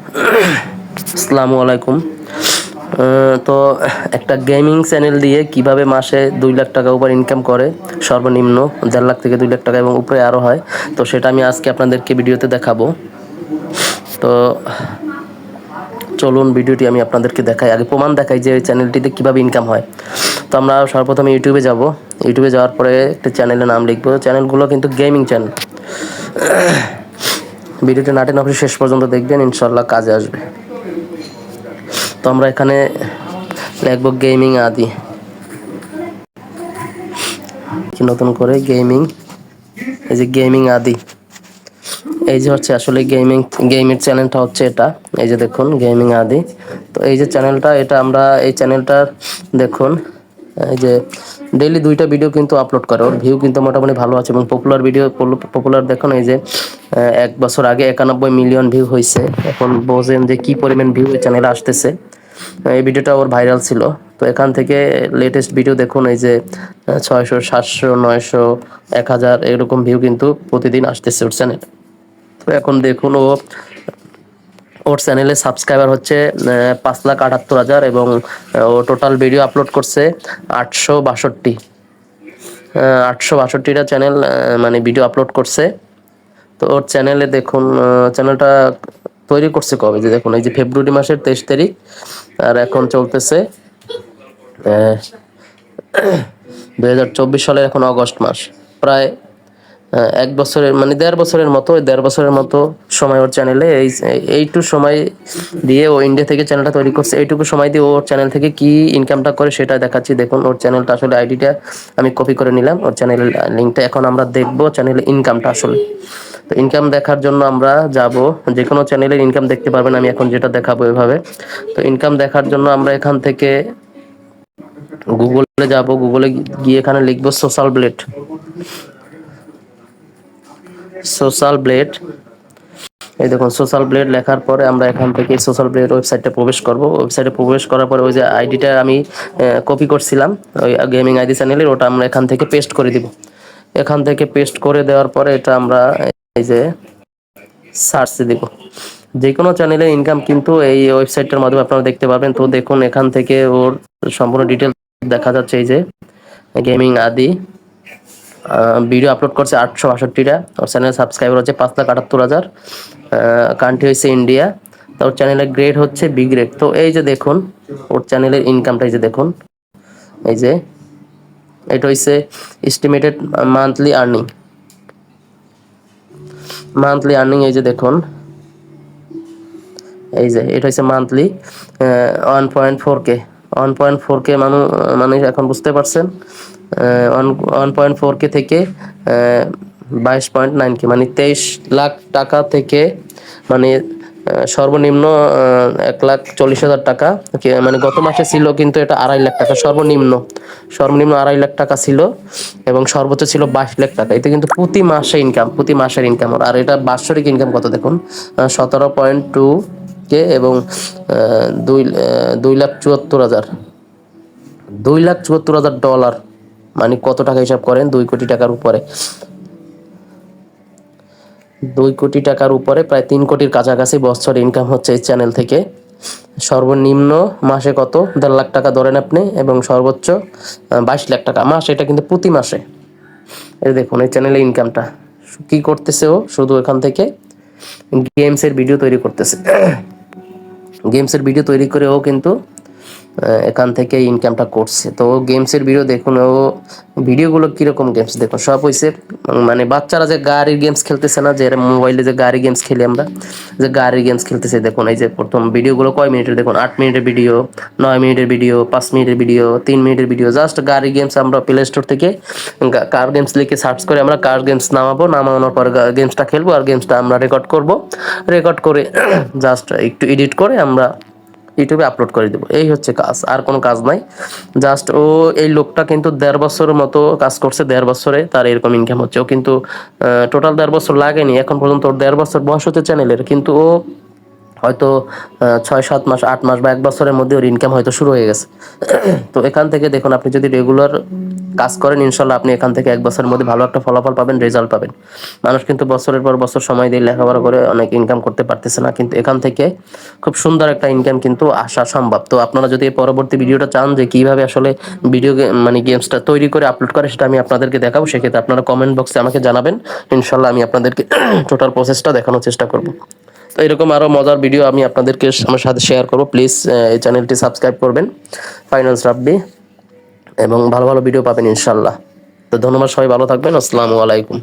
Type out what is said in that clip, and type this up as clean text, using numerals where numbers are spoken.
আসসালামু আলাইকুম। তো একটা গেমিং চ্যানেল দিয়ে কিভাবে মাসে 2 লাখ টাকা উপর ইনকাম করে, সর্বনিম্ন 1.5 লাখ থেকে 2 লাখ টাকা এবং উপরে আরও হয়, তো সেটা আমি আজকে আপনাদেরকে ভিডিওতে দেখাবো। তো চলুন ভিডিওটি আমি আপনাদেরকে দেখাই, আগে প্রমাণ দেখাই যে এই চ্যানেলটিতে কীভাবে ইনকাম হয়। তো আমরা সর্বপ্রথমে ইউটিউবে যাব। ইউটিউবে যাওয়ার পরে একটা চ্যানেলের নাম লিখবো। চ্যানেলগুলো কিন্তু গেমিং চ্যানেল। ভিডিওটি নাটেন আপনি শেষ পর্যন্ত দেখবেন, ইনশাল্লাহ কাজে আসবে। তো আমরা এখানে লিখবো গেমিং আদি, নতুন করে গেমিং, এই যে গেমিং আদি, এই যে হচ্ছে আসলে গেমের চ্যানেলটা হচ্ছে এটা। এই যে দেখুন গেমিং আদি। তো এই যে চ্যানেলটা, এটা আমরা এই চ্যানেলটার দেখুন, এই যে ডেইলি 2টা ভিডিও কিন্তু আপলোড করে। ওর ভিউ কিন্তু মোটামুটি ভালো আছে এবং পপুলার দেখুন। এই যে 1 বছর আগে 91 মিলিয়ন ভিউ হয়েছে। এখন বোঝেন যে কি পরিমাণ ভিউ এই চ্যানেলে আসতেছে। এই ভিডিওটা ওর ভাইরাল ছিল। তো এখান থেকে লেটেস্ট ভিডিও দেখুন, এই যে 600, 700, 900, 1000 এরকম ভিউ কিন্তু প্রতিদিন আসতেছে ওর চ্যানেল। তো এখন দেখুন ওর চ্যানেলে সাবস্ক্রাইবার হচ্ছে 5,78,000 এবং ও টোটাল ভিডিও আপলোড করছে 862। 862টা চ্যানেল মানে ভিডিও আপলোড করছে। তো ওর চ্যানেলে দেখুন, চ্যানেলটা তৈরি করছে কবে, যে দেখুন এই যে ফেব্রুয়ারি মাসের 23 তারিখ, আর এখন চলতেছে 2024 সালের এখন অগস্ট মাস। প্রায় 1 বছরের মানে 1.5 বছরের মতো সময় ওর চ্যানেলে। এইটুকু সময় দিয়ে ও ইন্ডিয়া থেকে চ্যানেলটা তৈরি করছে। এইটুকু সময় দিয়ে ওর চ্যানেল থেকে কি ইনকামটা করে সেটা দেখাচ্ছি। দেখুন ওর চ্যানেলটা আসলে আইডিটা আমি কপি করে নিলাম, ওর চ্যানেলের লিঙ্কটা। এখন আমরা দেখবো চ্যানেলের ইনকামটা আসলে। তো ইনকাম দেখার জন্য আমরা যাব, যে কোনো চ্যানেলের ইনকাম দেখতে পারবেন, আমি এখন যেটা দেখাবো এভাবে। তো ইনকাম দেখার জন্য আমরা এখান থেকে গুগলে যাব। গুগলে গিয়ে এখানে লিখবো সোশ্যাল ব্লেড। এই দেখুন সোশ্যাল ব্লেড লেখার পরে আমরা এখান থেকে সোশ্যাল ব্লেড ওয়েবসাইটে প্রবেশ করব। ওয়েবসাইটে প্রবেশ করার পরে ওই যে আইডিটা আমি কপি করছিলাম ওই গেমিং আইডি চ্যানেলের, ওটা আমরা এখান থেকে পেস্ট করে দিব। এখান থেকে পেস্ট করে দেওয়ার পরে এটা আমরা এই যে সার্চে দিব। যে কোনো চ্যানেলের ইনকাম কিন্তু এই ওয়েবসাইটটার মাধ্যমে আপনারা দেখতে পাবেন। তো দেখুন এখান থেকে ওর সম্পূর্ণ ডিটেলস দেখা যাচ্ছে। এই যে গেমিং আদি ভিডিও আপলোড করছে 862টা। ওর চ্যানেল সাবস্ক্রাইবার হচ্ছে 5,78,000। কান্ট্রি হচ্ছে ইন্ডিয়া। তো ওর চ্যানেলের গ্রেড হচ্ছে বি গ্রেড। তো এই যে দেখুন ওর চ্যানেলের ইনকামটা, এই যে দেখুন, এই যে এটা হচ্ছে এস্টিমেটেড মান্থলি আর্নিং। এই যে দেখুন, এই যে এটা হচ্ছে মান্থলি 1.4K। 1.4K মানে এখন বুঝতে পারছেন, 1.4K থেকে 22.9K মানে 23 লাখ টাকা থেকে, মানে সর্বনিম্ন 1,40,000 টাকা। মানে গত মাসে ছিল কিন্তু এটা 2.5 লাখ টাকা সর্বনিম্ন। 2.5 লাখ টাকা ছিল এবং সর্বোচ্চ ছিল 22 লাখ টাকা। এতে কিন্তু প্রতি মাসের ইনকাম। আর এটা বাৎসরিক ইনকাম কত দেখুন, 17.2K এবং 2,74,000। $2,74,000 মানে কত টাকা হিসাব করেন, 2 কোটি টাকার উপরে। 2 কোটি টাকার উপরে, প্রায় 3 কোটির কাছাকাছি বছর ইনকাম হচ্ছে এই চ্যানেল থেকে। সর্বনিম্ন মাসে কত, 1.5 লাখ টাকা ধরেন আপনি, এবং সর্বোচ্চ 22 লাখ টাকা মাস। এটা কিন্তু প্রতি মাসে। এই দেখুন এই চ্যানেলের ইনকামটা কি করতেছে ও, শুধু এখান থেকে গেমসের ভিডিও তৈরি করতেছে। গেমসের ভিডিও তৈরি করে ও কিন্তু এখান থেকে ইনকামটা করছে। তো গেমসের ভিডিও দেখুন, ও ভিডিওগুলো কিরকম গেমস দেখুন, সব হয়েছে মানে বাচ্চারা যে গাড়ির গেমস খেলতেছে না, যে মোবাইলে যে গাড়ি গেমস খেলি আমরা, যে গাড়ির গেমস খেলতেছে। দেখুন এই যে প্রথম ভিডিওগুলো কয় মিনিটের দেখুন, 8 মিনিটের ভিডিও, 9 মিনিটের ভিডিও, 5 মিনিটের ভিডিও, 3 মিনিটের ভিডিও। জাস্ট গাড়ি গেমস আমরা প্লে স্টোর থেকে কার গেমস লিখে সার্চ করে আমরা কার গেমস নামানোর পর গেমসটা খেলবো, আর গেমসটা আমরা রেকর্ড করব। রেকর্ড করে জাস্ট একটু এডিট করে আমরা ইউটিউবে আপলোড করে দেবো। এই হচ্ছে কাজ, আর কোনো কাজ নাই। জাস্ট ও এই লোকটা কিন্তু 1.5 বছরের মতো কাজ করছে। 1.5 বছরে তার এরকম ইনকাম হচ্ছে। ও কিন্তু টোটাল 1.5 বছর লাগেনি এখন পর্যন্ত। ওর 1.5 বছর বয়স হচ্ছে চ্যানেলের, কিন্তু ও হয়তো 6-7 মাস, 8 মাস বা 1 বছরের মধ্যে ওর ইনকাম হয়তো শুরু হয়ে গেছে। তো এখান থেকে দেখুন, আপনি যদি রেগুলার কাজ করেন, ইনশাল্লাহ আপনি এখান থেকে 1 বছরের মধ্যে ভালো একটা ফলাফল পাবেন, রেজাল্ট পাবেন। মানুষ কিন্তু বছরের পর বছর সময় দিয়ে লেখাপড়া করে অনেক ইনকাম করতে পারতেছে না, কিন্তু এখান থেকে খুব সুন্দর একটা ইনকাম কিন্তু আসা সম্ভব। তো আপনারা যদি এই পরবর্তী ভিডিওটা চান যে কিভাবে আসলে ভিডিও মানে গেমসটা তৈরি করে আপলোড করে, সেটা আমি আপনাদেরকে দেখাবো, সেক্ষেত্রে আপনারা কমেন্ট বক্সে আমাকে জানাবেন, ইনশাল্লাহ আমি আপনাদেরকে টোটাল প্রসেসটা দেখানোর চেষ্টা করব। তো এরকম আরও মজার ভিডিও আমি আপনাদেরকে আমার সাথে শেয়ার করব। প্লিজ এই চ্যানেলটি সাবস্ক্রাইব করবেন, ফাইনান্স রাব্বি, এবং ভালো ভালো ভিডিও পাবেন ইনশাল্লাহ। তো ধন্যবাদ, সবাই ভালো থাকবেন, আসসালামু আলাইকুম।